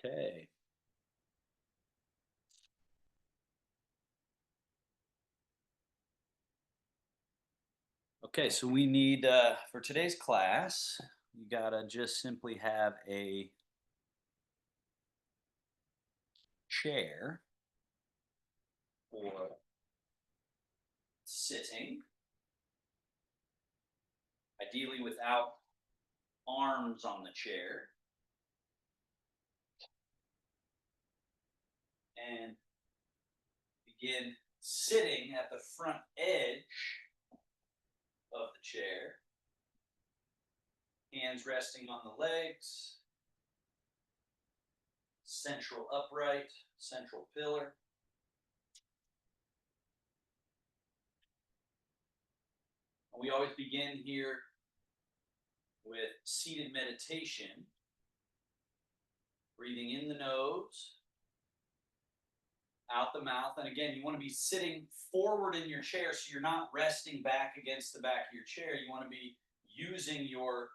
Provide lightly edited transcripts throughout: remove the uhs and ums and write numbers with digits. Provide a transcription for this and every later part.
Okay. Okay, so we need for today's class, you gotta just simply have a chair for sitting, ideally without arms on the chair, and begin sitting at the front edge of the chair, hands resting on the legs, central upright, central pillar. And we always begin here with seated meditation, breathing in the nose, out the mouth. And again, you want to be sitting forward in your chair so you're not resting back against the back of your chair. You want to be using your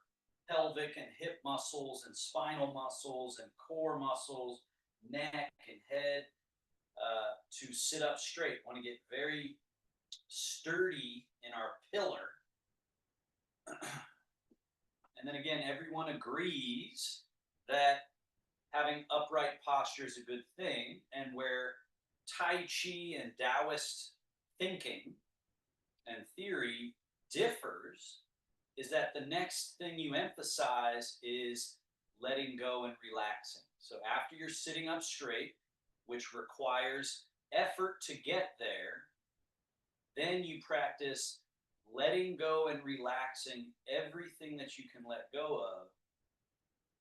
pelvic and hip muscles and spinal muscles and core muscles, neck and head to sit up straight. Want to get very sturdy in our pillar. And then again, everyone agrees that having upright posture is a good thing, and where Tai Chi and Taoist thinking and theory differs is that the next thing you emphasize is letting go and relaxing. So after you're sitting up straight, which requires effort to get there, then you practice letting go and relaxing everything that you can let go of,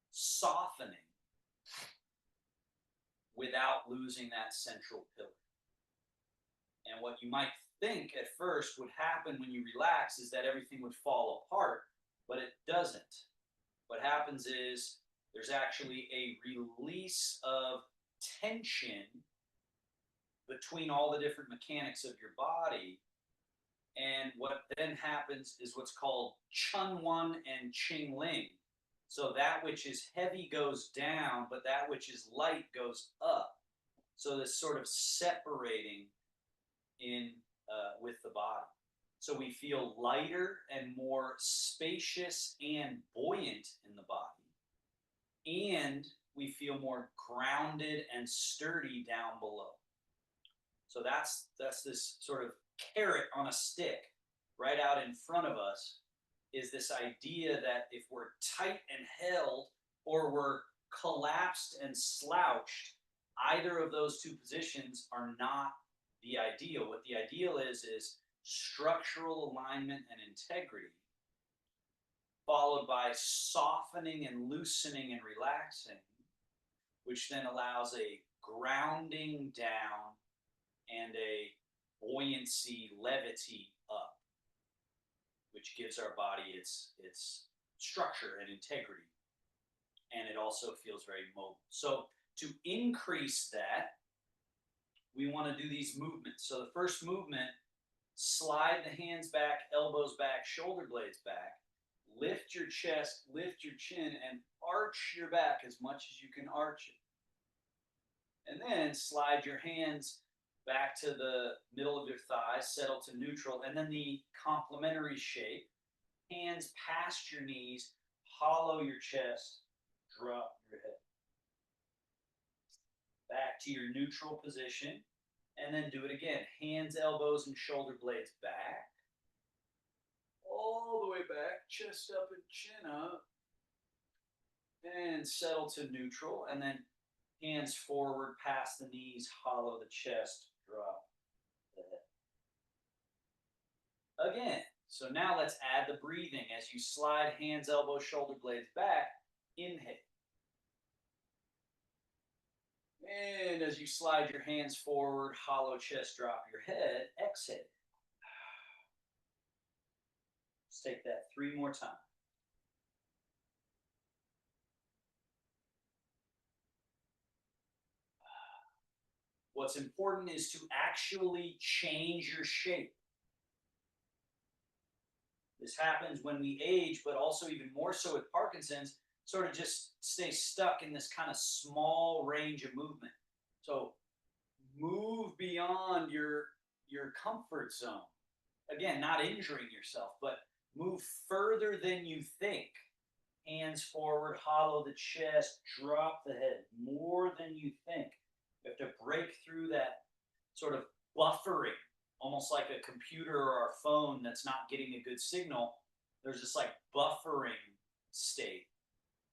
softening without losing that central pillar. And what you might think at first would happen when you relax is that everything would fall apart, but it doesn't. What happens is there's actually a release of tension between all the different mechanics of your body. And what then happens is what's called Chun Wan and Ching Ling. So that which is heavy goes down, but that which is light goes up. So this sort of separating in with the body. So we feel lighter and more spacious and buoyant in the body. And we feel more grounded and sturdy down below. So that's this sort of carrot on a stick right out in front of us, is this idea that if we're tight and held or we're collapsed and slouched, either of those two positions are not the ideal. What the ideal is structural alignment and integrity, followed by softening and loosening and relaxing, which then allows a grounding down and a buoyancy, levity up, which gives our body its structure and integrity. And it also feels very mobile. So to increase that, we want to do these movements. So the first movement, slide the hands back, elbows back, shoulder blades back, lift your chest, lift your chin, and arch your back as much as you can arch it. And then slide your hands back to the middle of your thighs, settle to neutral, and then the complementary shape, hands past your knees, hollow your chest, drop your head. Back to your neutral position, and then do it again. Hands, elbows, and shoulder blades back. All the way back, chest up and chin up. And settle to neutral, and then hands forward, past the knees, hollow the chest, drop the head. Again, so now let's add the breathing. As you slide hands, elbows, shoulder blades back, inhale. And as you slide your hands forward, hollow chest, drop your head, exhale. Let's take that 3 more times. What's important is to actually change your shape. This happens when we age, but also even more so with Parkinson's. sort of just stay stuck in this kind of small range of movement. So move beyond your comfort zone. Again, not injuring yourself, but move further than you think. Hands forward, hollow the chest, drop the head more than you think. You have to break through that sort of buffering, almost like a computer or a phone that's not getting a good signal. There's this like buffering state.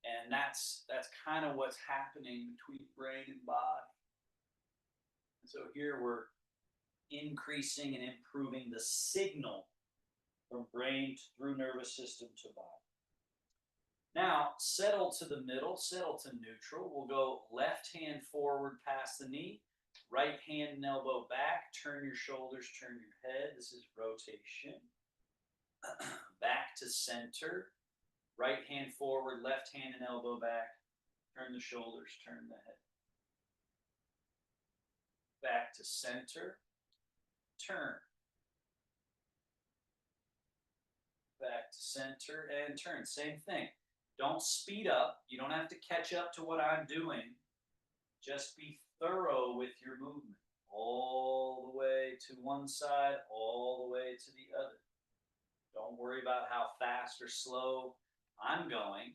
And that's kind of what's happening between brain and body. And so here we're increasing and improving the signal from brain through nervous system to body. Now, settle to the middle, settle to neutral. We'll go left hand forward past the knee, right hand and elbow back, turn your shoulders, turn your head. This is rotation. Back to center, right hand forward, left hand and elbow back, turn the shoulders, turn the head. Back to center, turn. Back to center and turn. Same thing. Don't speed up. You don't have to catch up to what I'm doing. Just be thorough with your movement. All the way to one side, all the way to the other. Don't worry about how fast or slow I'm going.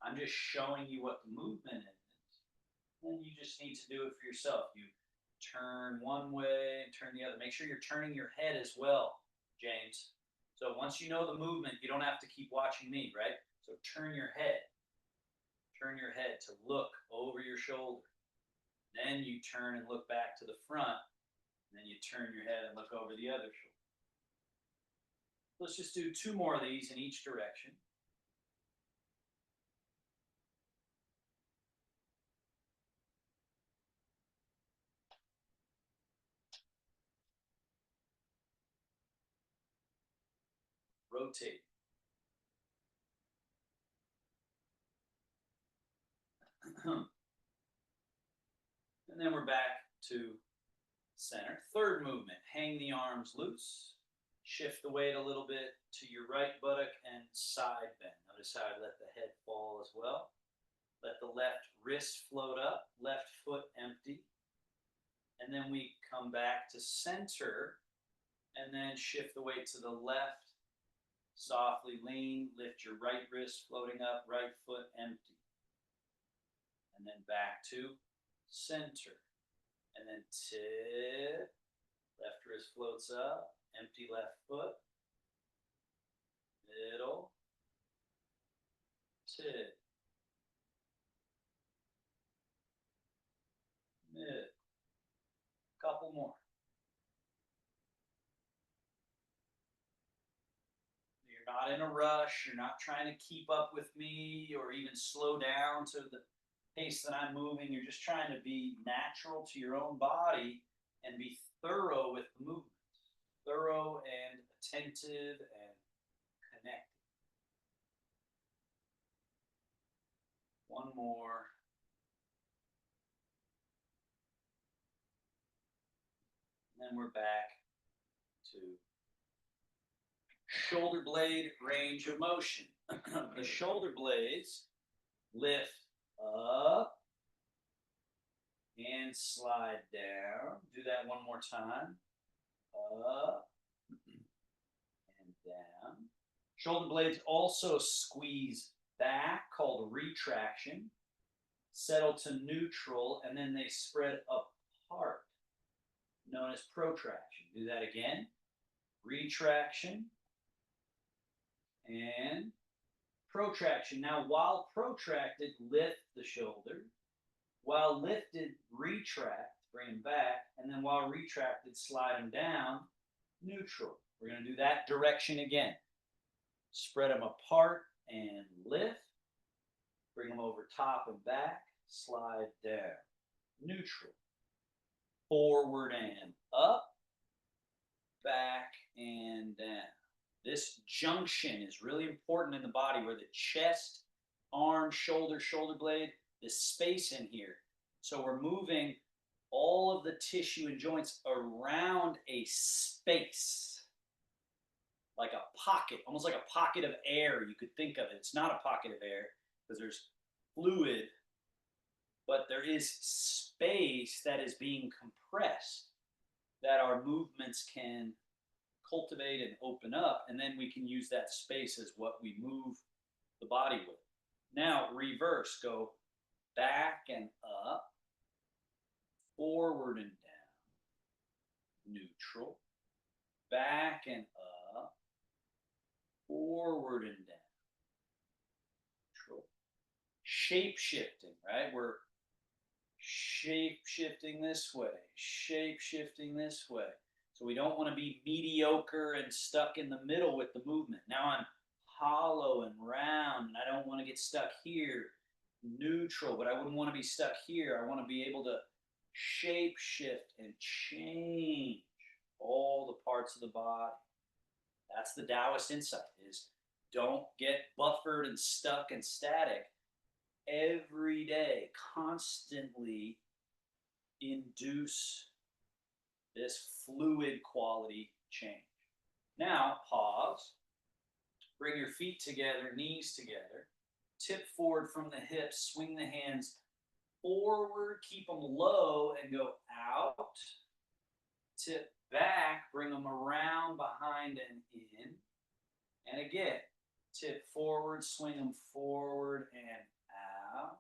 I'm just showing you what the movement is. And you just need to do it for yourself. You turn one way and turn the other. Make sure you're turning your head as well, James. So once you know the movement, you don't have to keep watching me, right? So turn your head. Turn your head to look over your shoulder. Then you turn and look back to the front. And then you turn your head and look over the other shoulder. Let's just do 2 more of these in each direction. Rotate. And then we're back to center. Third movement, hang the arms loose. Shift the weight a little bit to your right buttock and side bend. Notice how I let the head fall as well. Let the left wrist float up, left foot empty. And then we come back to center and then shift the weight to the left. Softly lean, lift your right wrist floating up, right foot empty. And then back to center. And then tip, left wrist floats up, empty left foot, middle, tip, mid. Couple more. You're not in a rush. You're not trying to keep up with me or even slow down to the pace that I'm moving. You're just trying to be natural to your own body and be thorough with the movement. Thorough and attentive and connected. One more. And then we're back to shoulder blade range of motion. The shoulder blades lift up and slide down. Do that one more time. Up and down. Shoulder blades also squeeze back, called retraction. Settle to neutral, and then they spread apart, known as protraction. Do that again. Retraction and protraction. Now, while protracted, lift the shoulder. While lifted, retract, bring them back. And then while retracted, slide them down, neutral. We're going to do that direction again. Spread them apart and lift. Bring them over top and back, slide down, neutral. Forward and up, back and down. This junction is really important in the body where the chest, arm, shoulder, shoulder blade, this space in here. So we're moving all of the tissue and joints around a space, like a pocket, almost like a pocket of air. You could think of it. It's not a pocket of air. because there's fluid, but there is space that is being compressed that our movements can cultivate and open up, and then we can use that space as what we move the body with. Now, reverse, go back and up, forward and down, neutral, back and up, forward and down, neutral. Shape shifting, right? We're shape shifting this way, shape shifting this way. So we don't want to be mediocre and stuck in the middle with the movement. Now I'm hollow and round, and I don't want to get stuck here. Neutral, but I wouldn't want to be stuck here. I want to be able to shape shift and change all the parts of the body. That's the Taoist insight, is don't get buffered and stuck and static. Every day, constantly induce this fluid quality change. Now, pause. Bring your feet together, knees together. Tip forward from the hips. Swing the hands forward. Keep them low and go out. Tip back. Bring them around, behind, and in. And again, tip forward. Swing them forward and out.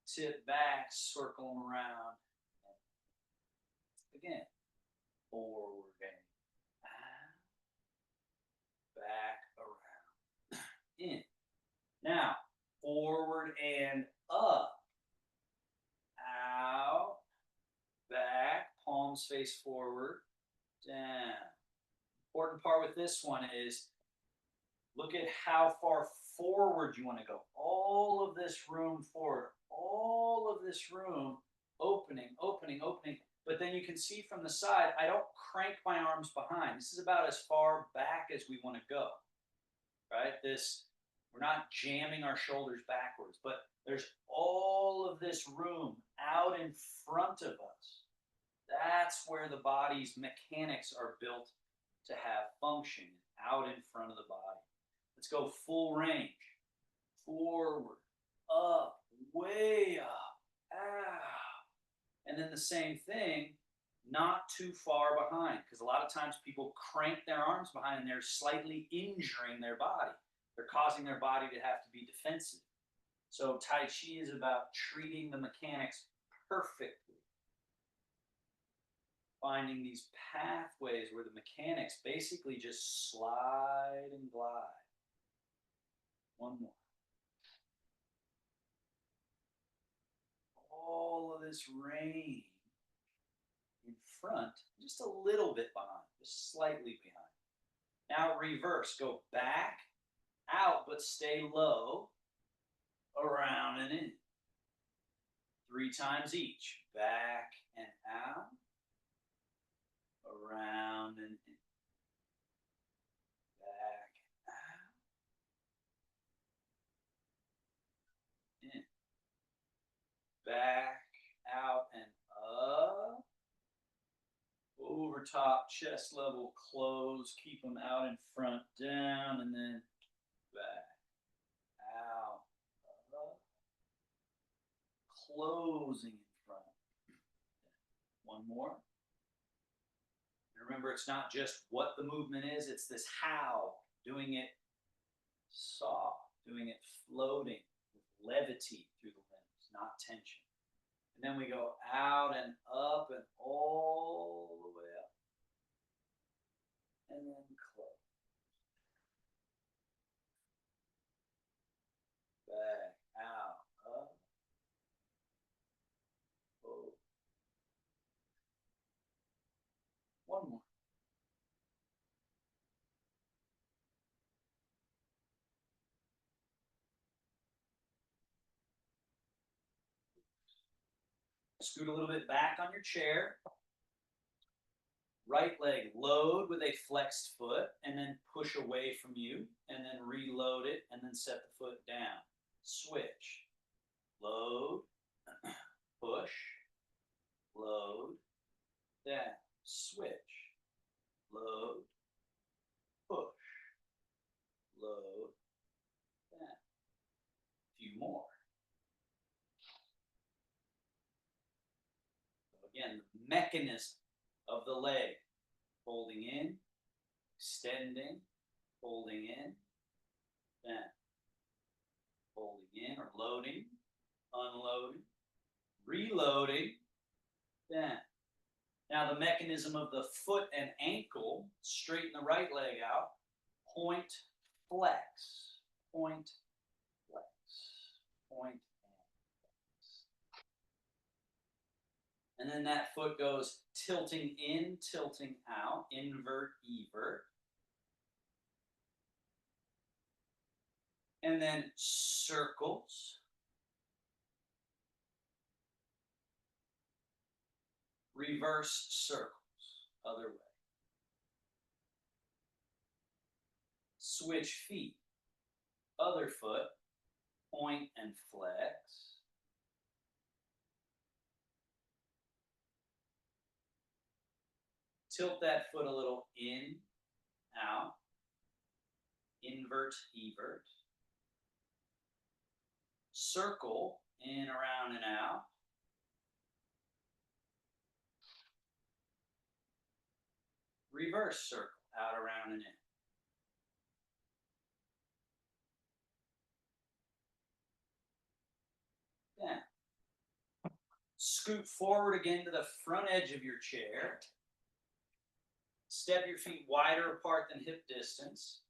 Tip back. Circle them around. Again, forward and out, back, around, in. Now, forward and up, out, back, palms face forward, down. Important part with this one is look at how far forward you want to go. All of this room forward, all of this room opening, opening, opening. But then you can see from the side, I don't crank my arms behind. This is about as far back as we want to go, right? We're not jamming our shoulders backwards, but there's all of this room out in front of us. That's where the body's mechanics are built to have function, out in front of the body. Let's go full range. Forward, up, way up, out. And then the same thing, not too far behind, because a lot of times people crank their arms behind and they're slightly injuring their body. They're causing their body to have to be defensive. So Tai Chi is about treating the mechanics perfectly. Finding these pathways where the mechanics basically just slide and glide. One more. All of this range in front, just a little bit behind, just slightly behind. Now reverse, go back, out, but stay low, around and in. 3 times each, back and out, around and in. Back, out, in. Back, out, and up. Over top, chest level, close. Keep them out in front, down, and then back, out, up. Closing in front. One more. Remember, it's not just what the movement is, it's this how. Doing it soft, doing it floating with levity through the limbs, not tension. And then we go out and up and all the way up. And then close. Back, out, up. Close. One more. Scoot a little bit back on your chair. Right leg, load with a flexed foot, and then push away from you, and then reload it, and then set the foot down. Switch. Load, push, load, down. Switch. Load, push, load, down. more. So again, the mechanism of the leg, folding in, extending, folding in, then folding in or loading, unloading, reloading, then. Now the mechanism of the foot and ankle, straighten the right leg out, point, flex, point, flex, point, and then that foot goes tilting in, tilting out, invert, evert. And then circles. Reverse circles, other way. Switch feet, other foot, point and flex. Tilt that foot a little in, out, invert, evert. Circle, in, around, and out. Reverse circle, out, around, and in. Then, scoot forward again to the front edge of your chair. Step your feet wider apart than hip distance.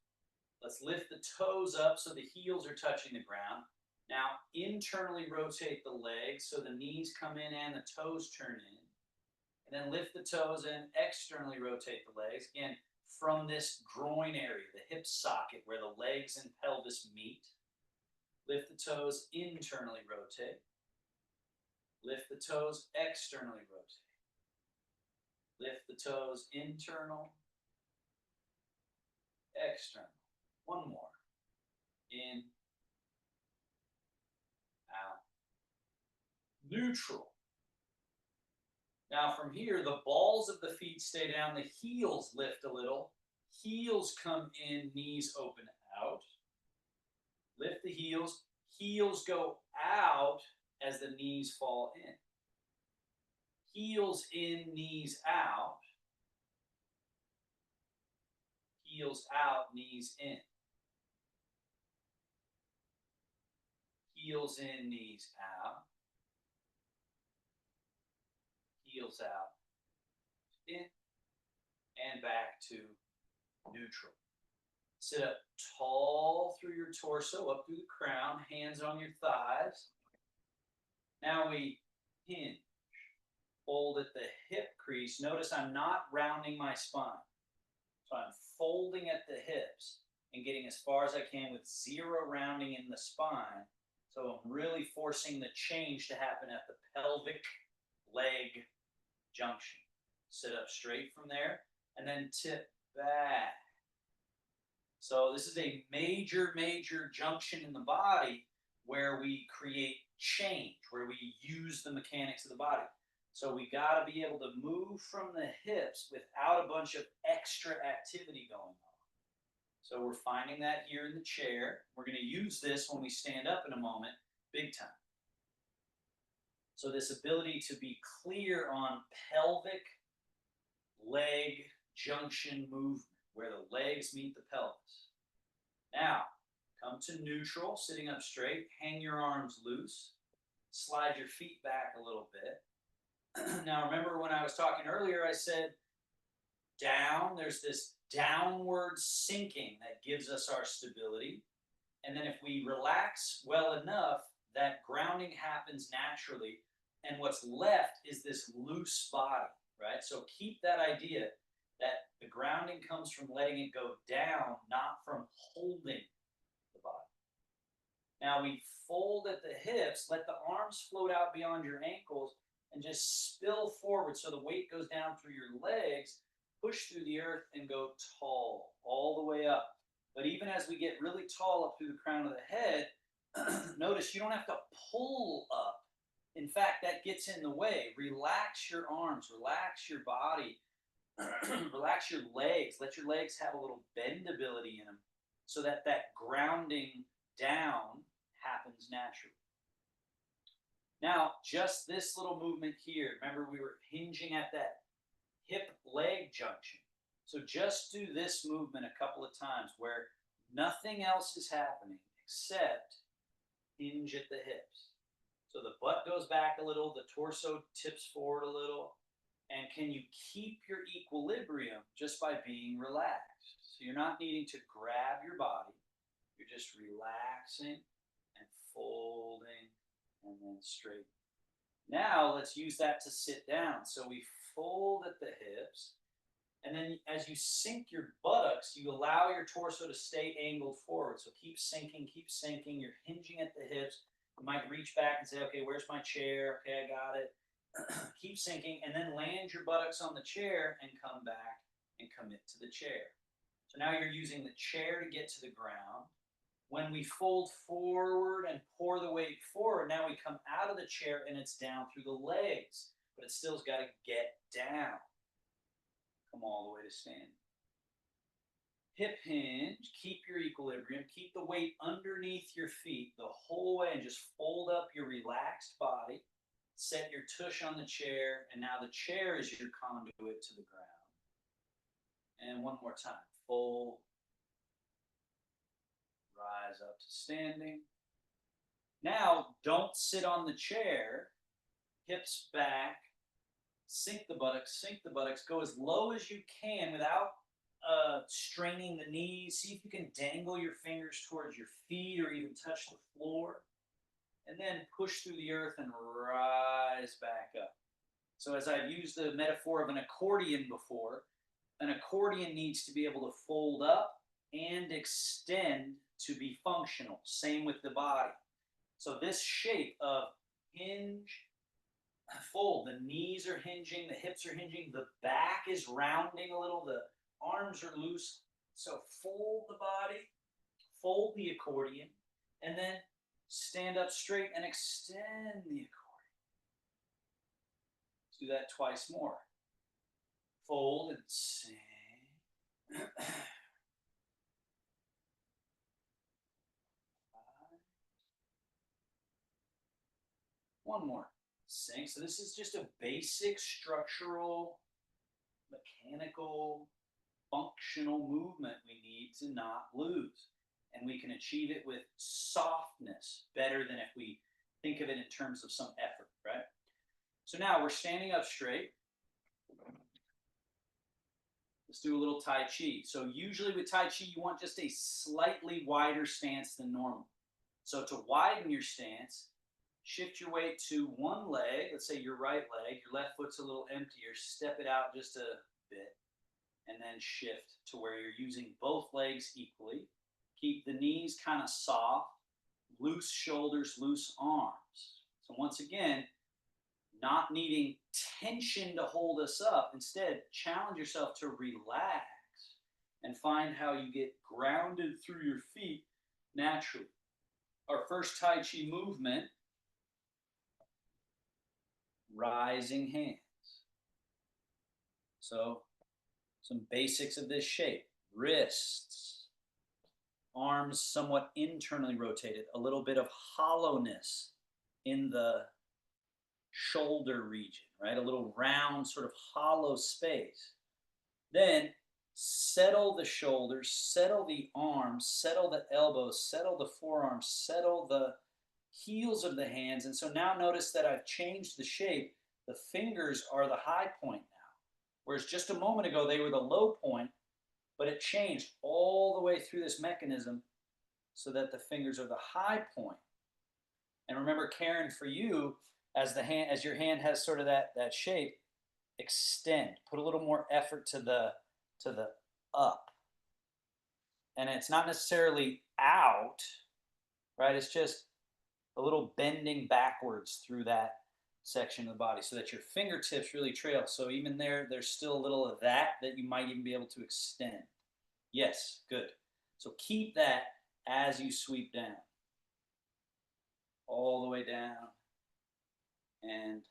Let's lift the toes up so the heels are touching the ground. Now, internally rotate the legs so the knees come in and the toes turn in. And then lift the toes and externally rotate the legs. Again, from this groin area, the hip socket where the legs and pelvis meet. Lift the toes, internally rotate. Lift the toes, externally rotate. Lift the toes, internal, external. One more. In, out. Neutral. Now from here, the balls of the feet stay down, the heels lift a little. Heels come in, knees open out. Lift the heels. Heels go out as the knees fall in. Heels in, knees out. Heels out, knees in. Heels in, knees out. Heels out, in, and back to neutral. Sit up tall through your torso, up through the crown, hands on your thighs. Now we hinge. Fold at the hip crease. Notice I'm not rounding my spine. So I'm folding at the hips and getting as far as I can with zero rounding in the spine. So I'm really forcing the change to happen at the pelvic leg junction. Sit up straight from there and then tip back. So this is a major, major junction in the body where we create change, where we use the mechanics of the body. So we got to be able to move from the hips without a bunch of extra activity going on. So we're finding that here in the chair. We're going to use this when we stand up in a moment, big time. So this ability to be clear on pelvic leg junction movement, where the legs meet the pelvis. Now, come to neutral, sitting up straight, hang your arms loose, slide your feet back a little bit. Now, remember when I was talking earlier, I said down, there's this downward sinking that gives us our stability. And then if we relax well enough, that grounding happens naturally. And what's left is this loose body, right? So keep that idea that the grounding comes from letting it go down, not from holding the body. Now we fold at the hips, let the arms float out beyond your ankles, and just spill forward so the weight goes down through your legs, push through the earth, and go tall all the way up. But even as we get really tall up through the crown of the head, notice you don't have to pull up. In fact, that gets in the way. Relax your arms, relax your body, relax your legs. Let your legs have a little bendability in them so that that grounding down happens naturally. Now, just this little movement here, remember we were hinging at that hip leg junction. So just do this movement a couple of times where nothing else is happening except hinge at the hips. So the butt goes back a little, the torso tips forward a little. And can you keep your equilibrium just by being relaxed? So you're not needing to grab your body, you're just relaxing and folding and then straight. Now let's use that to sit down. So we fold at the hips, and then as you sink your buttocks, you allow your torso to stay angled forward. So keep sinking, keep sinking. You're hinging at the hips. You might reach back and say, okay, where's my chair? Okay, I got it. Keep sinking, and then land your buttocks on the chair and come back and commit to the chair. So now you're using the chair to get to the ground. When we fold forward and pour the weight forward, now we come out of the chair and it's down through the legs, but it still's got to get down. Come all the way to standing. Hip hinge, keep your equilibrium, keep the weight underneath your feet the whole way and just fold up your relaxed body. Set your tush on the chair, and now the chair is your conduit to the ground. And one more time. Fold. Rise up to standing. Now, don't sit on the chair. Hips back. Sink the buttocks, go as low as you can without straining the knees. See if you can dangle your fingers towards your feet or even touch the floor. And then push through the earth and rise back up. So as I've used the metaphor of an accordion before, an accordion needs to be able to fold up and extend to be functional. Same with the body. So this shape of hinge, fold, the knees are hinging, the hips are hinging, the back is rounding a little, the arms are loose. So fold the body, fold the accordion, and then stand up straight and extend the accordion. Let's do that twice more. Fold and sing. One more. Sing. So this is just a basic structural, mechanical, functional movement we need to not lose. And we can achieve it with softness better than if we think of it in terms of some effort, right? So now we're standing up straight. Let's do a little Tai Chi. So usually with Tai Chi, you want just a slightly wider stance than normal. So to widen your stance, shift your weight to one leg. Let's say your right leg. Your left foot's a little emptier. Step it out just a bit. And then shift to where you're using both legs equally. Keep the knees kind of soft, loose shoulders, loose arms. So once again, not needing tension to hold us up. Instead, challenge yourself to relax and find how you get grounded through your feet naturally. Our first Tai Chi movement, rising hands. So some basics of this shape. Wrists, arms somewhat internally rotated, a little bit of hollowness in the shoulder region, right? A little round, sort of hollow space. Then settle the shoulders, settle the arms, settle the elbows, settle the forearms, settle the heels of the hands. And so now notice that I've changed the shape. The fingers are the high point now, whereas just a moment ago they were the low point, but it changed all the way through this mechanism so that the fingers are the high point. And remember, Karen, for you, as your hand has sort of that shape, extend. Put a little more effort to the up. And it's not necessarily out, right? It's just a little bending backwards through that section of the body so that your fingertips really trail. So even there's still a little of that you might even be able to extend. Yes, good. So keep that as you sweep down. All the way down and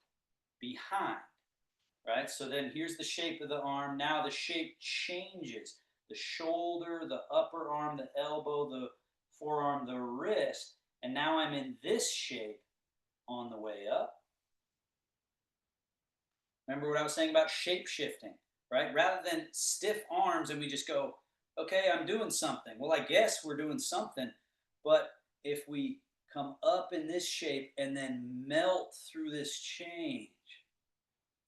behind, right? So then here's the shape of the arm. Now the shape changes. The shoulder, the upper arm, the elbow, the forearm, the wrist And now I'm in this shape on the way up. Remember what I was saying about shape shifting, right? Rather than stiff arms and we just go, okay, I'm doing something. Well, I guess we're doing something. But if we come up in this shape and then melt through this change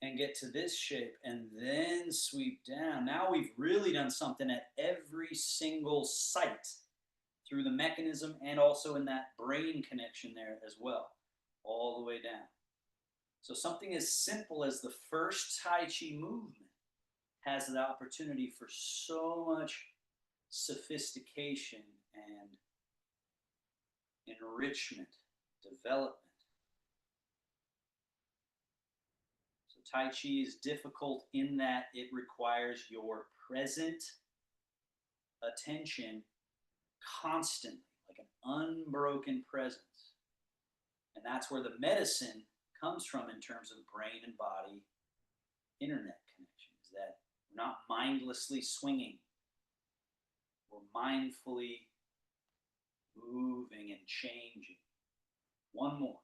and get to this shape and then sweep down, now we've really done something at every single site through the mechanism and also in that brain connection there as well, all the way down. So something as simple as the first Tai Chi movement has the opportunity for so much sophistication and enrichment, development. So Tai Chi is difficult in that it requires your present attention constantly, like an unbroken presence. And that's where the medicine comes from in terms of brain and body internet connection, is that we're not mindlessly swinging. We're mindfully moving and changing. One more.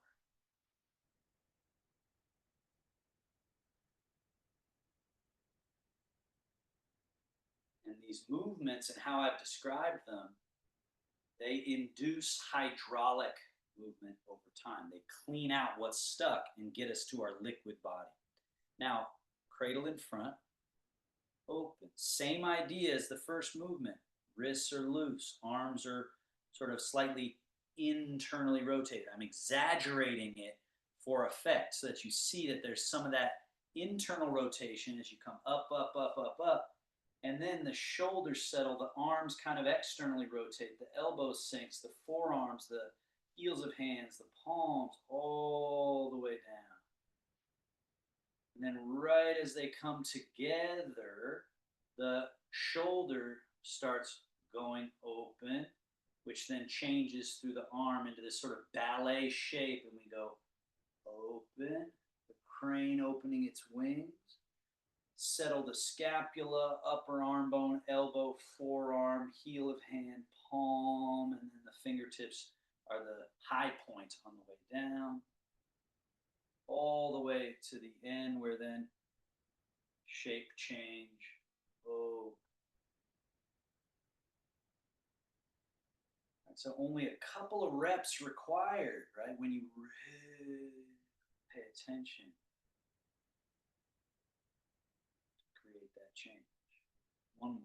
And these movements and how I've described them, they induce hydraulic movement over time. They clean out what's stuck and get us to our liquid body. Now, cradle in front, open. Same idea as the first movement. Wrists are loose, arms are sort of slightly internally rotated. I'm exaggerating it for effect so that you see that there's some of that internal rotation as you come up, up, up, up, up. And then the shoulders settle, the arms kind of externally rotate, the elbows sinks, the forearms, the heels of hands, the palms, all the way down. And then right as they come together, the shoulder starts going open, which then changes through the arm into this sort of ballet shape. And we go open, the crane opening its wings. Settle the scapula, upper arm bone, elbow, forearm, heel of hand, palm, and then the fingertips are the high points on the way down. All the way to the end where then shape change. Oh. And so only a couple of reps required, right? When you really pay attention. Create that change. One more.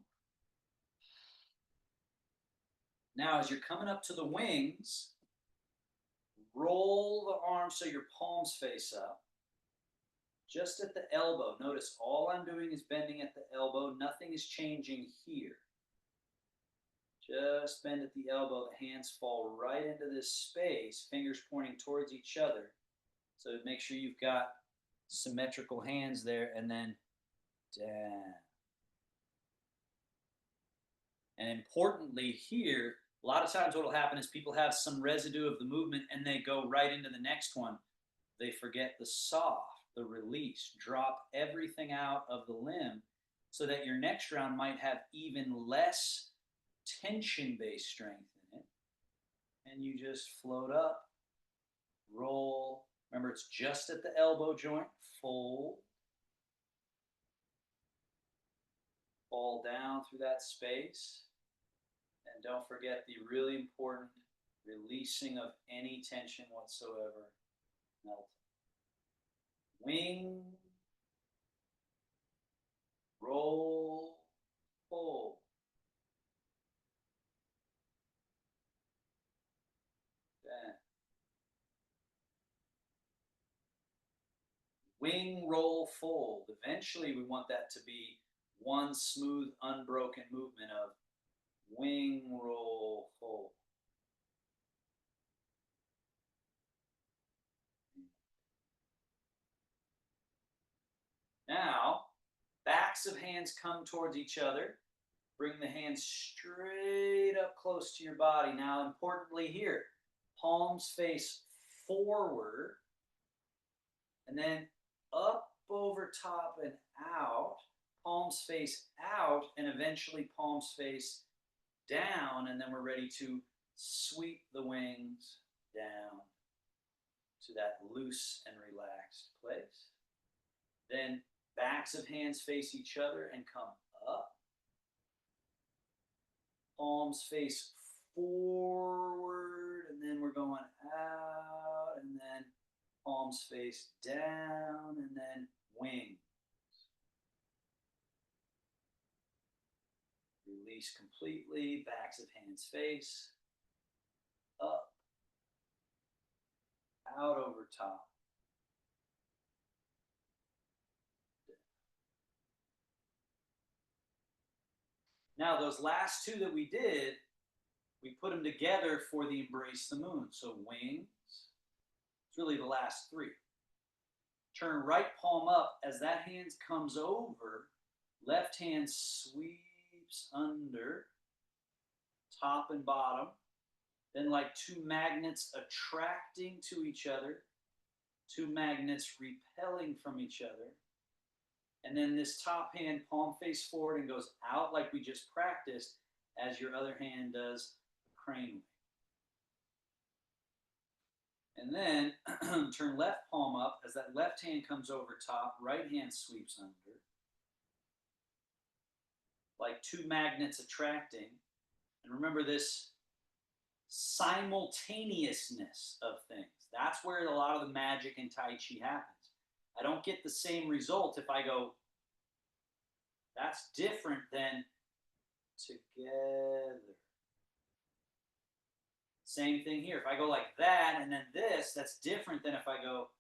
Now, as you're coming up to the wings, roll the arms so your palms face up. Just at the elbow. Notice all I'm doing is bending at the elbow. Nothing is changing here. Just bend at the elbow. The hands fall right into this space, fingers pointing towards each other. So make sure you've got symmetrical hands there, and then down. And importantly here, a lot of times what will happen is people have some residue of the movement and they go right into the next one. They forget the soft, the release, drop everything out of the limb so that your next round might have even less tension-based strength in it. And you just float up, roll. Remember, it's just at the elbow joint. Fold. Fall down through that space. And don't forget the really important releasing of any tension whatsoever. Melt. Wing. Roll. Fold. Then. Wing, roll, fold. Eventually, we want that to be one smooth, unbroken movement of wing, roll, fold. Now, backs of hands come towards each other. Bring the hands straight up close to your body. Now, importantly here, palms face forward, and then up over top and out. Palms face out, and eventually palms face down, and then we're ready to sweep the wings down to that loose and relaxed place. Then backs of hands face each other and come up. Palms face forward, and then we're going out, and then palms face down, and then wings. Release completely, backs of hands face, up, out over top. Now, those last two that we did, we put them together for the embrace the moon. So wings, it's really the last three. Turn right palm up as that hand comes over. Left hand sweeps under, top and bottom. Then like two magnets attracting to each other, two magnets repelling from each other. And then this top hand palm face forward and goes out like we just practiced as your other hand does crane. And then turn left palm up as that left hand comes over top, right hand sweeps under. Like two magnets attracting. And remember this simultaneousness of things. That's where a lot of the magic in Tai Chi happens. I don't get the same result if I go, that's different than together. Same thing here. If I go like that and then this, that's different than if I go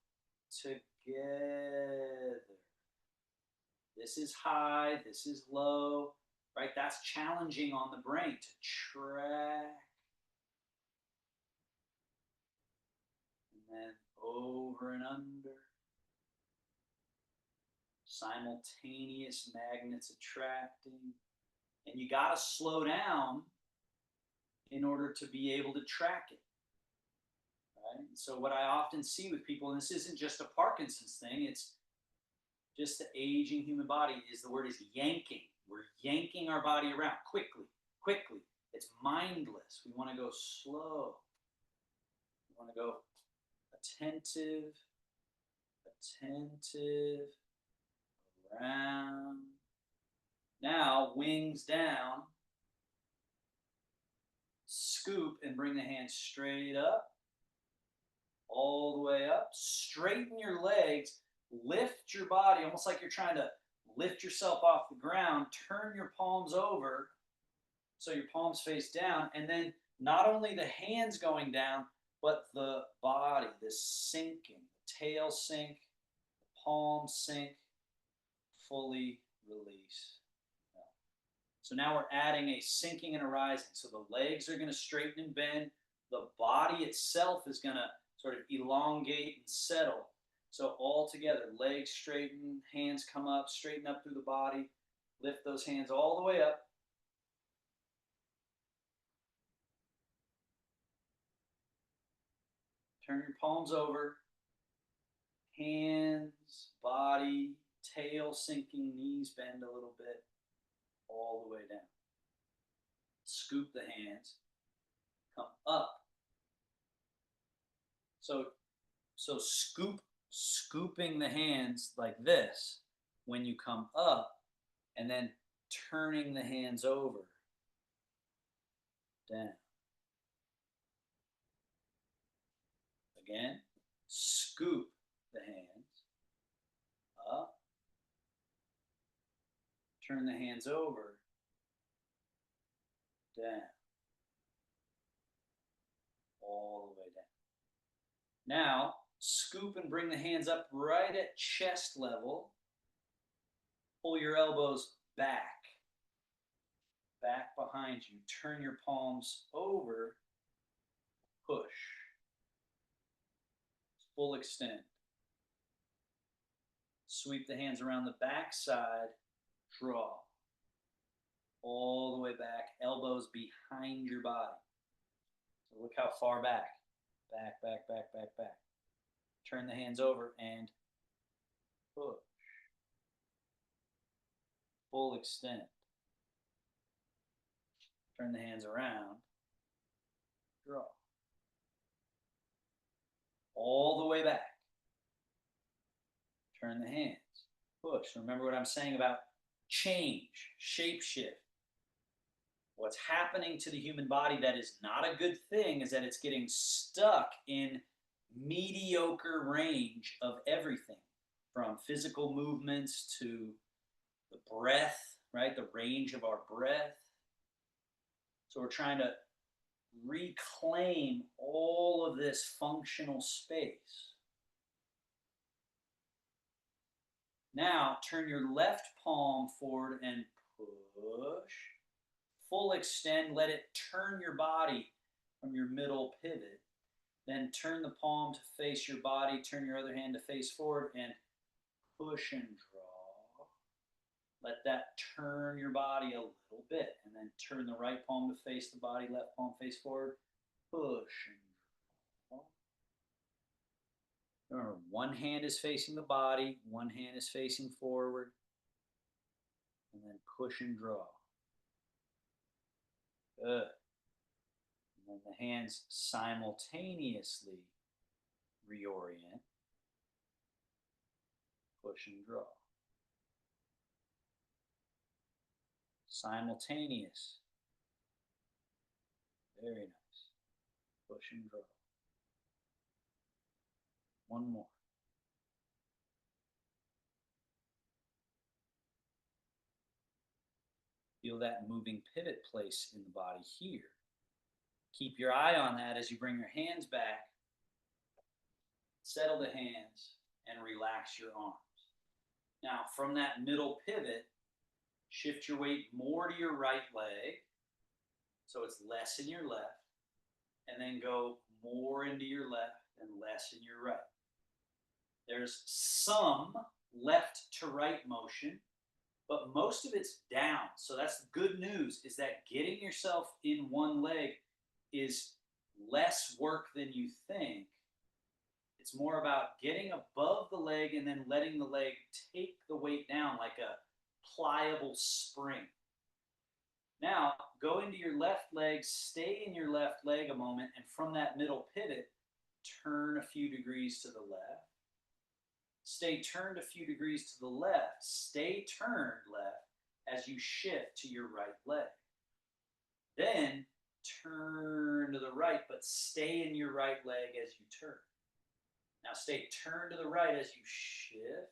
together. This is high, this is low, right? That's challenging on the brain to track. And then over and under. Simultaneous magnets attracting. And you got to slow down in order to be able to track it. Right? So what I often see with people, and this isn't just a Parkinson's thing, it's just the aging human body, is the word is yanking. We're yanking our body around quickly, quickly. It's mindless. We want to go slow. We want to go attentive, attentive, around. Now, wings down. Scoop and bring the hands straight up. All the way up. Straighten your legs. Lift your body, almost like you're trying to lift yourself off the ground. Turn your palms over so your palms face down. And then not only the hands going down, but the body, this sinking. Tail sink, palms sink, fully release. So now we're adding a sinking and a rising. So the legs are going to straighten and bend. The body itself is going to sort of elongate and settle. So all together, legs straighten, hands come up, straighten up through the body. Lift those hands all the way up. Turn your palms over. Hands, body, tail sinking, knees bend a little bit. All the way down. Scoop the hands. Come up. So scooping the hands like this when you come up, and then turning the hands over, down. Again, scoop the hands up, turn the hands over, down, all the way down. Now, scoop and bring the hands up right at chest level. Pull your elbows back behind you. Turn your palms over, push. Full extend. Sweep the hands around the back side, draw. All the way back, elbows behind your body. So look how far back. Back, back, back, back, back. Turn the hands over and push. Full extend. Turn the hands around. Draw. all the way back. Turn the hands. Push. Remember what I'm saying about change, shape shift. What's happening to the human body that is not a good thing is that it's getting stuck in mediocre range of everything, from physical movements to the breath, right? The range of our breath. So we're trying to reclaim all of this functional space. Now, turn your left palm forward and push. Full extend, let it turn your body from your middle pivot. Then turn the palm to face your body, turn your other hand to face forward, and push and draw. Let that turn your body a little bit, and then turn the right palm to face the body, left palm face forward, push and draw. Remember, one hand is facing the body, one hand is facing forward, and then push and draw. Good. And then the hands simultaneously reorient, push and draw. Simultaneous. Very nice. Push and draw. One more. Feel that moving pivot place in the body here. Keep your eye on that as you bring your hands back. Settle the hands and relax your arms. Now, from that middle pivot, shift your weight more to your right leg, so it's less in your left, and then go more into your left and less in your right. There's some left to right motion, but most of it's down. So that's the good news, is that getting yourself in one leg is less work than you think. It's more about getting above the leg and then letting the leg take the weight down like a pliable spring. Now, go into your left leg, stay in your left leg a moment, and from that middle pivot, turn a few degrees to the left. Stay turned a few degrees to the left. Stay turned left as you shift to your right leg. Then turn to the right, but stay in your right leg as you turn. Now stay turned to the right as you shift.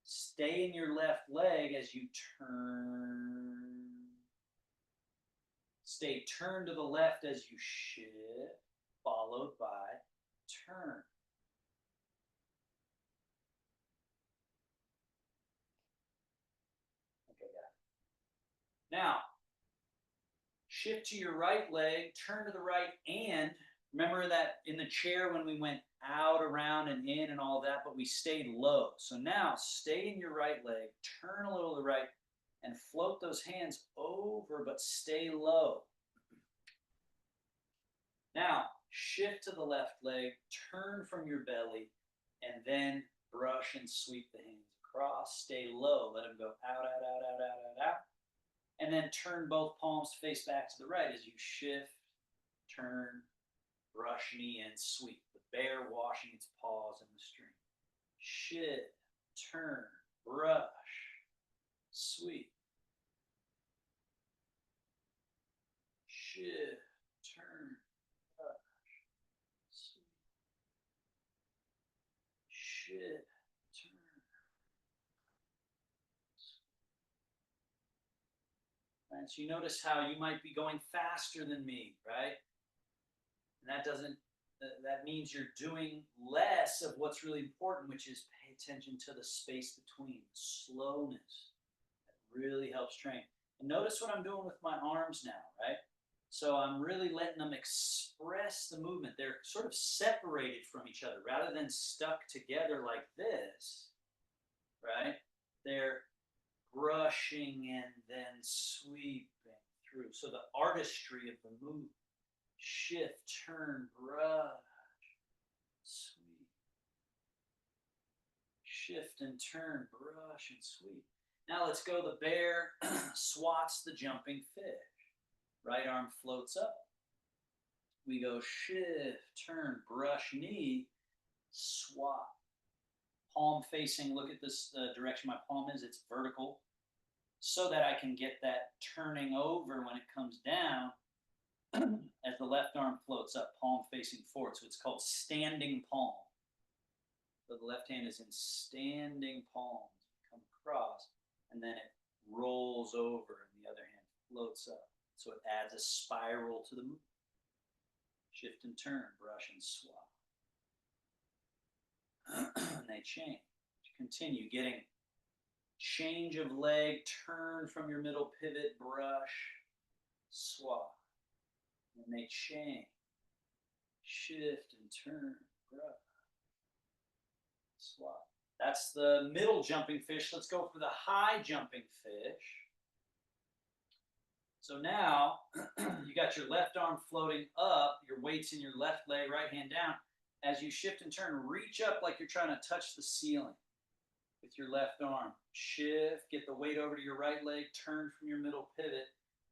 Stay in your left leg as you turn. Stay turned to the left as you shift, followed by turn. Okay, got it. Now, shift to your right leg, turn to the right, and remember that in the chair when we went out, around, and in and all that, but we stayed low. So now stay in your right leg, turn a little to the right, and float those hands over, but stay low. Now, shift to the left leg, turn from your belly, and then brush and sweep the hands across. Stay low, let them go out, out, out, out, out, out, out. And then turn both palms face back to the right as you shift, turn, brush knee, and sweep. The bear washing its paws in the stream. Shift, turn, brush, sweep. Shift, turn, brush, sweep. Shift, turn. Right, so you notice how you might be going faster than me, right? And that means you're doing less of what's really important, which is pay attention to the space between, slowness. That really helps train. And notice what I'm doing with my arms now, right? So I'm really letting them express the movement. They're sort of separated from each other rather than stuck together like this, right? They're brushing and then sweeping through. So the artistry of the movement. Shift, turn, brush, sweep. Shift and turn, brush and sweep. Now let's go. The bear swats the jumping fish. Right arm floats up. We go shift, turn, brush, knee, swap. Palm facing, look at this direction my palm is, it's vertical, so that I can get that turning over when it comes down as the left arm floats up, palm facing forward. So it's called standing palm. So the left hand is in standing palms, come across, and then it rolls over, and the other hand floats up. So it adds a spiral to the movement. Shift and turn, brush and swap. And they change. Continue getting change of leg, turn from your middle pivot, brush, swap. And they change. Shift and turn, brush, swap. That's the middle jumping fish. Let's go for the high jumping fish. So now you got your left arm floating up, your weight's in your left leg, right hand down. As you shift and turn, reach up like you're trying to touch the ceiling with your left arm. Shift, get the weight over to your right leg, turn from your middle pivot,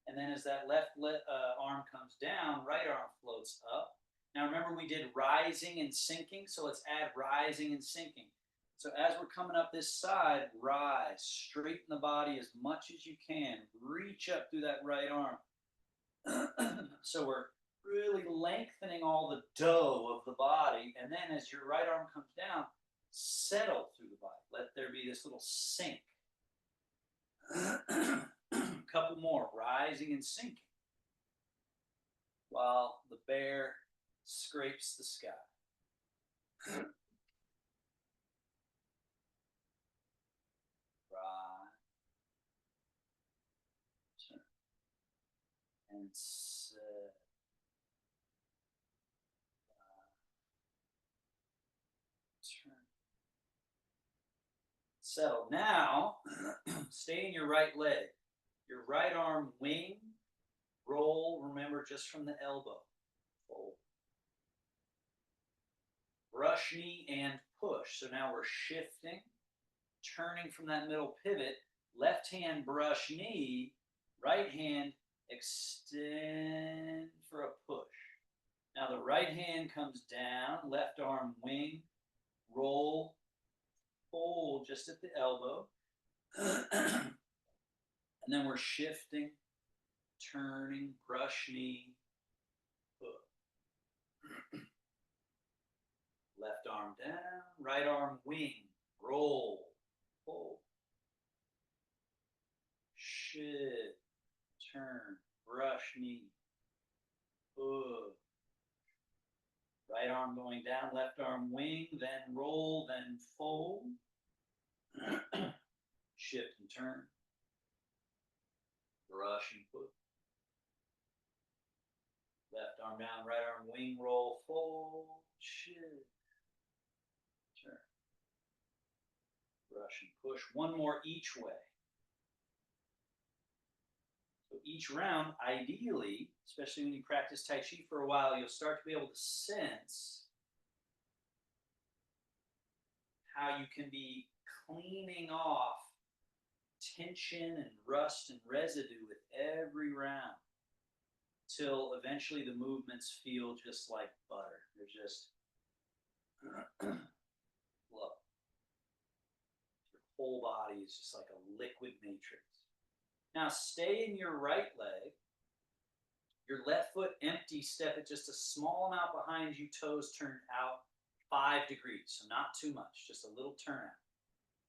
and then as that left arm comes down, right arm floats up. Now remember we did rising and sinking, so let's add rising and sinking. So as we're coming up this side, rise, straighten the body as much as you can, reach up through that right arm. So we're really lengthening all the dough of the body, and then as your right arm comes down, settle through the body. Let there be this little sink. Couple more, rising and sinking, while the bear scrapes the sky. And turn. Settle. Now, stay in your right leg. Your right arm wing, roll, remember, just from the elbow. Fold. Brush knee and push. So now we're shifting, turning from that middle pivot. Left hand brush knee, right hand extend for a push. Now the right hand comes down, left arm wing, roll, fold just at the elbow. And then we're shifting, turning, brush knee, push. Left arm down, right arm wing, roll, fold. Shift, turn, brush knee, push. Right arm going down, left arm wing, then roll, then fold. Shift and turn. Brush and push. Left arm down, right arm wing, roll, fold. Shift, turn. Brush and push. One more each way. So each round, ideally, especially when you practice Tai Chi for a while, you'll start to be able to sense how you can be cleaning off tension and rust and residue with every round till eventually the movements feel just like butter. They're just flow. Your whole body is just like a liquid matrix. Now stay in your right leg. Your left foot empty, step it just a small amount behind you, toes turned out 5 degrees. So not too much, just a little turn out.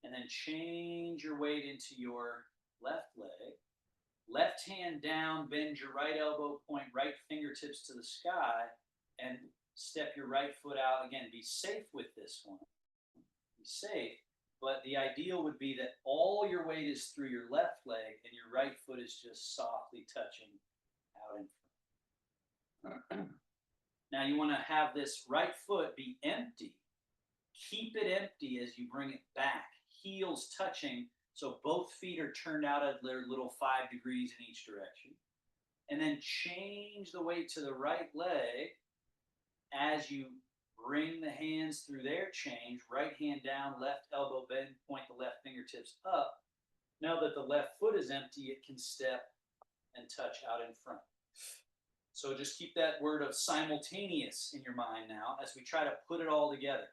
And then change your weight into your left leg. Left hand down, bend your right elbow, point right fingertips to the sky, and step your right foot out. Again, be safe with this one. Be safe. But the ideal would be that all your weight is through your left leg and your right foot is just softly touching out in front. Now you want to have this right foot be empty. Keep it empty as you bring it back. Heels touching, so both feet are turned out at their little 5 degrees in each direction. And then change the weight to the right leg as you bring the hands through their change, right hand down, left elbow bend, point the left fingertips up. Now that the left foot is empty, it can step and touch out in front. So just keep that word of simultaneous in your mind now as we try to put it all together.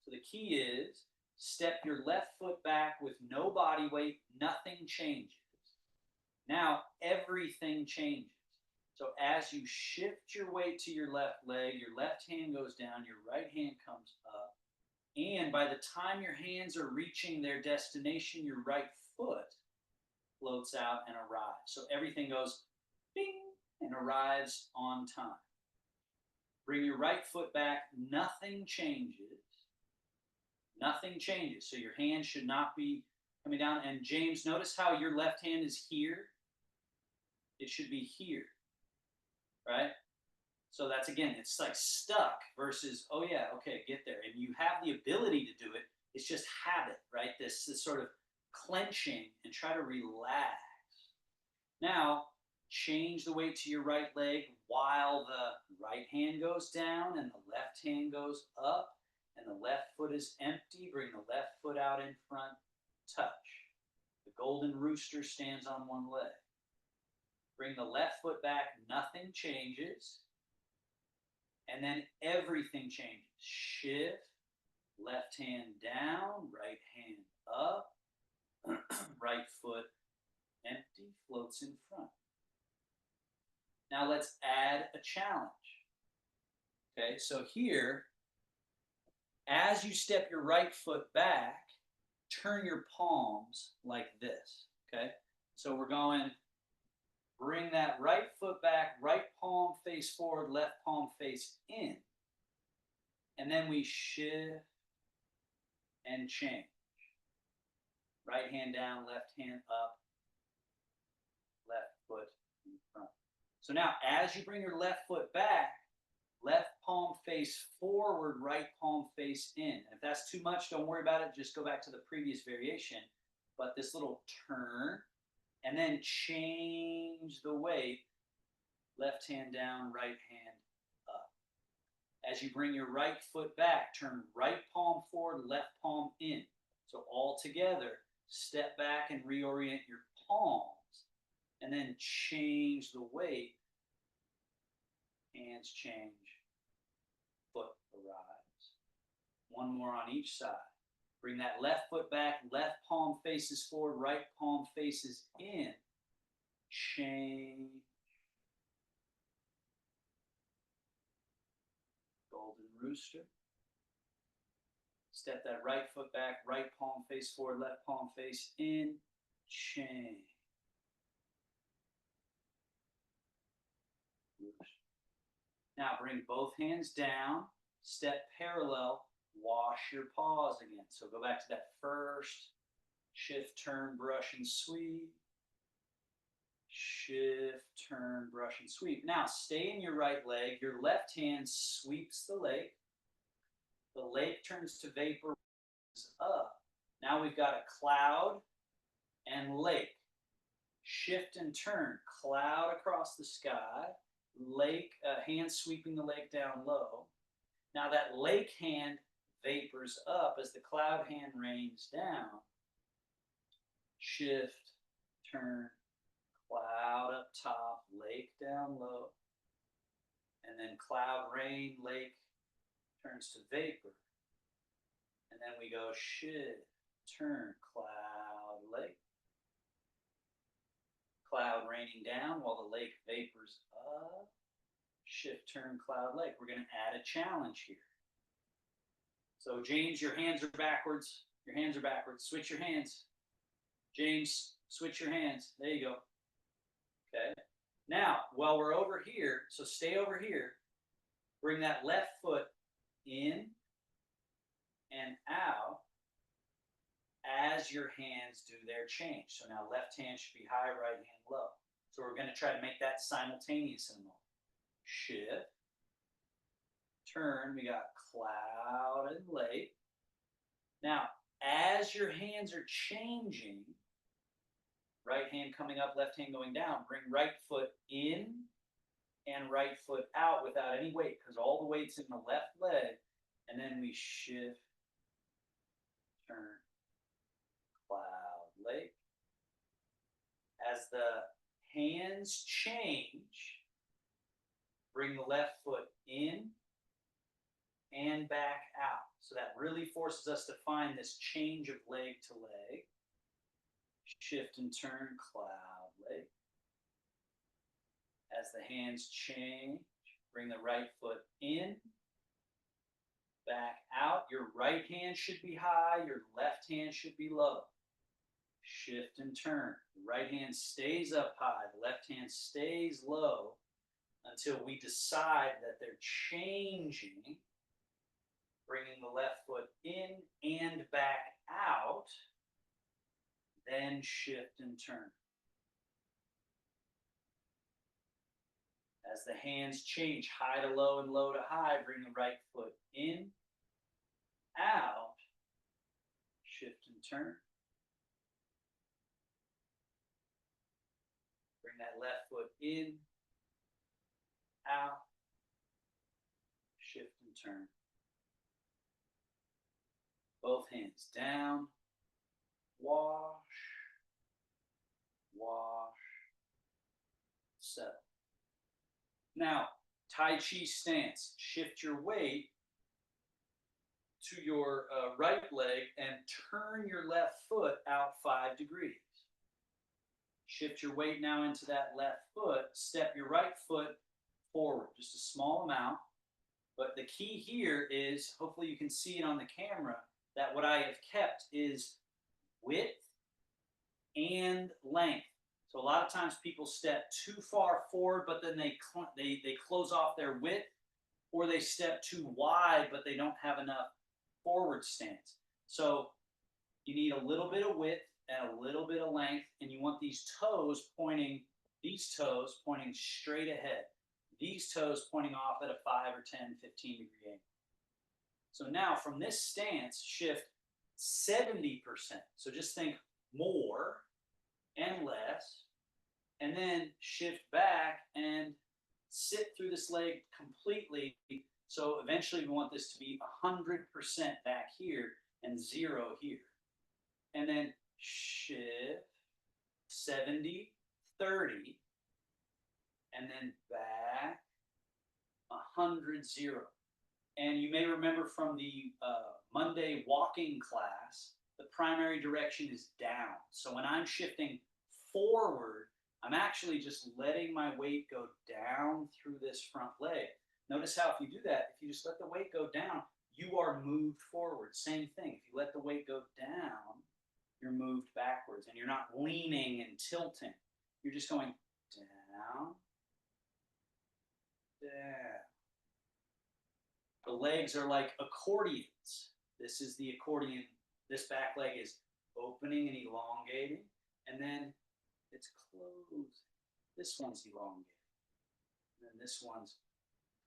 So the key is step your left foot back with no body weight, nothing changes. Now everything changes. So as you shift your weight to your left leg, your left hand goes down, your right hand comes up. And by the time your hands are reaching their destination, your right foot floats out and arrives. So everything goes bing and arrives on time. Bring your right foot back, nothing changes. Nothing changes. So your hand should not be coming down. And James, notice how your left hand is here. It should be here, right? So that's, again, it's like stuck versus, oh yeah, okay, get there. And you have the ability to do it. It's just habit, right? This sort of clenching and try to relax. Now, change the weight to your right leg while the right hand goes down and the left hand goes up and the left foot is empty. Bring the left foot out in front, touch. The golden rooster stands on one leg. Bring the left foot back, nothing changes. And then everything changes. Shift, left hand down, right hand up, right foot empty, floats in front. Now let's add a challenge. Okay, so here, as you step your right foot back, turn your palms like this. Okay, so we're going, bring that right foot back, right palm face forward, left palm face in. And then we shift and change. Right hand down, left hand up, left foot in front. So now, as you bring your left foot back, left palm face forward, right palm face in. And if that's too much, don't worry about it. Just go back to the previous variation. But this little turn, and then change the weight, left hand down, right hand up. As you bring your right foot back, turn right palm forward, left palm in. So all together, step back and reorient your palms, and then change the weight. Hands change, foot arrives. One more on each side. Bring that left foot back, left palm faces forward, right palm faces in. Change. Golden rooster. Step that right foot back, right palm face forward, left palm face in. Change. Now bring both hands down, step parallel, wash your paws again. So go back to that first shift, turn, brush, and sweep. Shift, turn, brush, and sweep. Now stay in your right leg. Your left hand sweeps the lake. The lake turns to vapor up. Now we've got a cloud and lake. Shift and turn, cloud across the sky. Lake, hand sweeping the lake down low. Now that lake hand vapors up as the cloud hand rains down. Shift, turn, cloud up top, lake down low. And then cloud, rain, lake turns to vapor. And then we go shift, turn, cloud, lake. Cloud raining down while the lake vapors up. Shift, turn, cloud, lake. We're going to add a challenge here. So James, your hands are backwards. Your hands are backwards. Switch your hands. James, switch your hands. There you go. Okay. Now, while we're over here, so stay over here. Bring that left foot in and out as your hands do their change. So now left hand should be high, right hand low. So we're going to try to make that simultaneous in a moment. Shift, turn, we got cloud and lake. Now, as your hands are changing, right hand coming up, left hand going down, bring right foot in and right foot out without any weight, because all the weight's in the left leg. And then we shift, turn, cloud, lake. As the hands change, bring the left foot in and back out. So that really forces us to find this change of leg to leg. Shift and turn, cloud leg. As the hands change, bring the right foot in, back out. Your right hand should be high, your left hand should be low. Shift and turn. The right hand stays up high, the left hand stays low until we decide that they're changing. Bringing the left foot in and back out, then shift and turn. As the hands change, high to low and low to high, bring the right foot in, out, shift and turn. Bring that left foot in, out, shift and turn. Both hands down, wash, wash, settle. Now, Tai Chi stance. Shift your weight to your right leg and turn your left foot out 5 degrees. Shift your weight now into that left foot. Step your right foot forward, just a small amount. But the key here is, hopefully you can see it on the camera, that what I have kept is width and length. So a lot of times people step too far forward, but then they close off their width, or they step too wide, but they don't have enough forward stance. So you need a little bit of width and a little bit of length, and you want these toes pointing straight ahead. These toes pointing off at a 5 or 10, 15 degree angle. So now from this stance, shift 70%. So just think more and less, and then shift back and sit through this leg completely. So eventually we want this to be 100% back here and 0 here. And then shift 70, 30, and then back 100, 0. And you may remember from the Monday walking class, the primary direction is down. So when I'm shifting forward, I'm actually just letting my weight go down through this front leg. Notice how if you do that, if you just let the weight go down, you are moved forward. Same thing. If you let the weight go down, you're moved backwards, and you're not leaning and tilting. You're just going down, down. The legs are like accordions. This is the accordion. This back leg is opening and elongating, and then it's closing. This one's elongating. And then this one's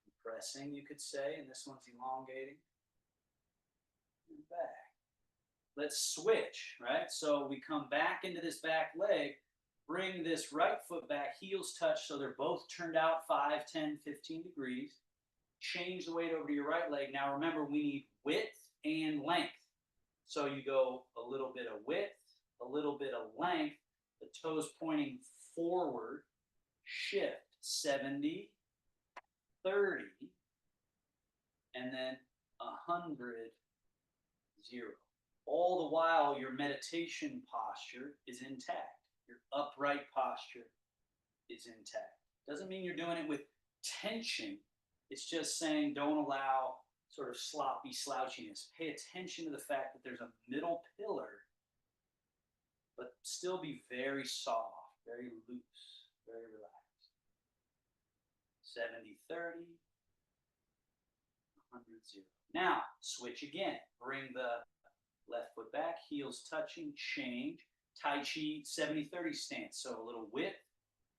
compressing, you could say, and this one's elongating. And back. Let's switch, right? So we come back into this back leg, bring this right foot back, heels touch, so they're both turned out 5, 10, 15 degrees. Change the weight over to your right leg. Now remember, we need width and length. So you go a little bit of width, a little bit of length, the toes pointing forward, shift 70, 30, and then 100, 0. All the while, your meditation posture is intact. Your upright posture is intact. Doesn't mean you're doing it with tension. It's just saying don't allow sort of sloppy slouchiness. Pay attention to the fact that there's a middle pillar, but still be very soft, very loose, very relaxed. 70, 30, 100, 0. Now, switch again. Bring the left foot back, heels touching, change. Tai Chi 70-30 stance. So a little width,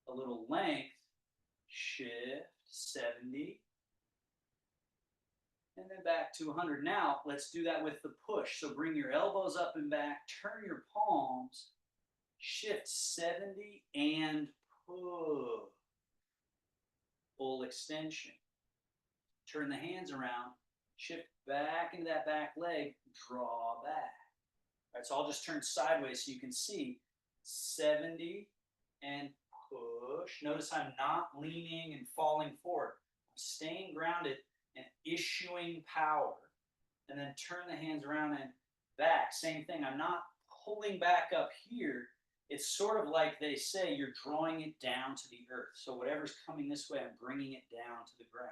a little length, shift, 70, and then back to 100. Now, let's do that with the push. So bring your elbows up and back, turn your palms, shift 70, and push. Full extension. Turn the hands around, shift back into that back leg, draw back. All right, so I'll just turn sideways so you can see 70 and push. Notice I'm not leaning and falling forward. staying grounded and issuing power. And then turn the hands around and back. Same thing. I'm not pulling back up here. It's sort of like they say, you're drawing it down to the earth. So whatever's coming this way, I'm bringing it down to the ground.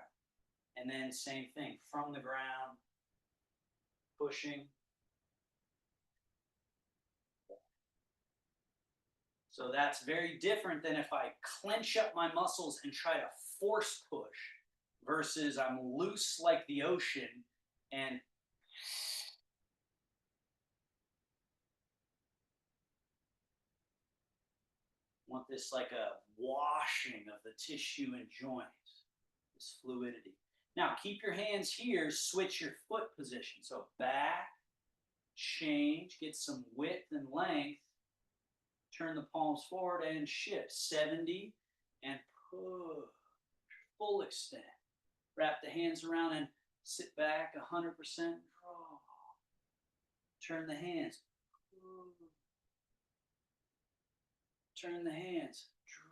And then same thing, from the ground, pushing. So that's very different than if I clench up my muscles and try to force push versus I'm loose like the ocean and want this like a washing of the tissue and joints, this fluidity. Now keep your hands here, switch your foot position. So back, change, get some width and length, turn the palms forward and shift. 70 and push, full extend. Wrap the hands around and sit back, 100% draw. Turn the hands. Turn the hands. Draw.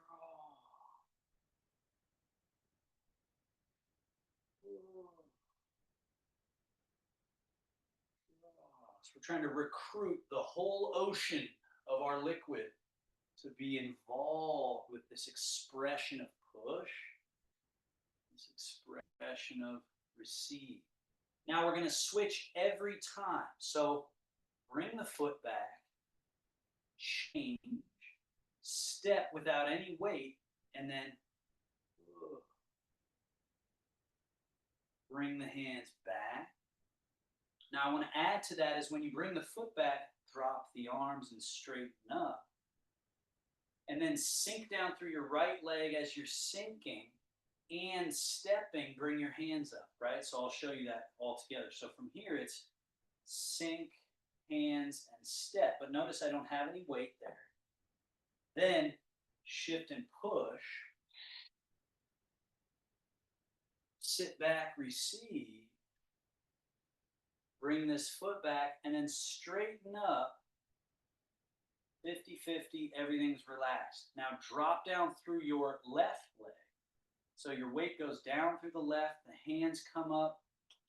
So we're trying to recruit the whole ocean of our liquid to be involved with this expression of push, this expression of receive. Now we're going to switch every time. So bring the foot back, change, step without any weight, and then bring the hands back. Now I want to add to that is when you bring the foot back, drop the arms and straighten up. And then sink down through your right leg as you're sinking and stepping, bring your hands up, right? So I'll show you that all together. So from here it's sink, hands, and step. But notice I don't have any weight there. Then shift and push. Sit back, receive. Bring this foot back and then straighten up. 50-50, everything's relaxed. Now drop down through your left leg. So your weight goes down through the left, the hands come up,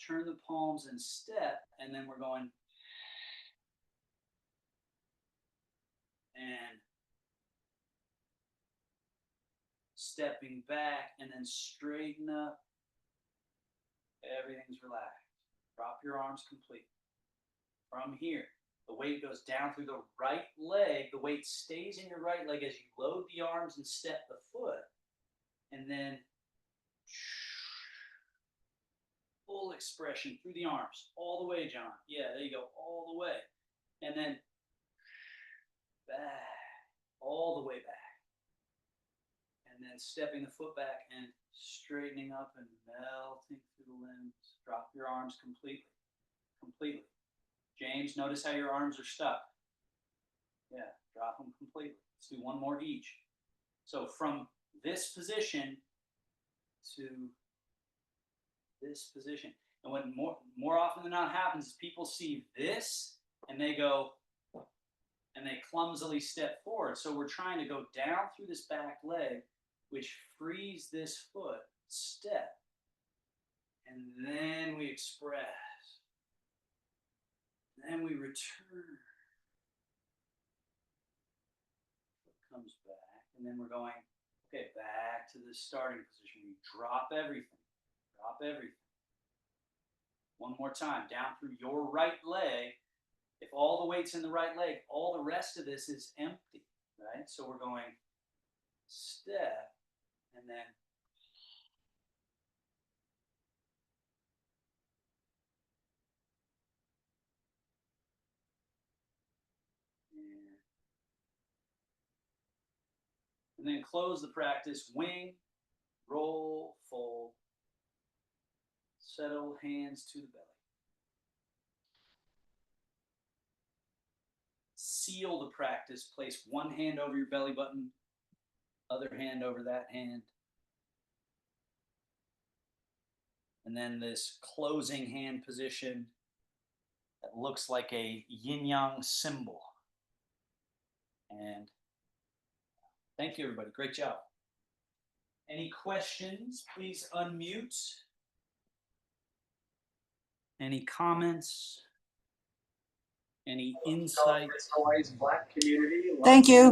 turn the palms and step, and then we're going and stepping back and then straighten up. Everything's relaxed. Drop your arms completely. From here, the weight goes down through the right leg. The weight stays in your right leg as you load the arms and step the foot. And then full expression through the arms. All the way, John. Yeah, there you go. All the way. And then back. All the way back. And then stepping the foot back and straightening up and melting through the limbs. Drop your arms completely. Completely. James, notice how your arms are stuck. Yeah, drop them completely. Let's do one more each. So from this position to this position. And what more often than not happens is people see this and they go, and they clumsily step forward. So we're trying to go down through this back leg, which frees this foot, step, and then we express. Then we return. Foot comes back, and then we're going, okay, back to the starting position. We drop everything. Drop everything. One more time, down through your right leg. If all the weight's in the right leg, all the rest of this is empty, right? So we're going step, and then and then close the practice, wing, roll, fold, settle, hands to the belly. Seal the practice, place one hand over your belly button, other hand over that hand. And then this closing hand position that looks like a yin-yang symbol. And thank you, everybody. Great job. Any questions? Please unmute. Any comments? Any insight? Thank you.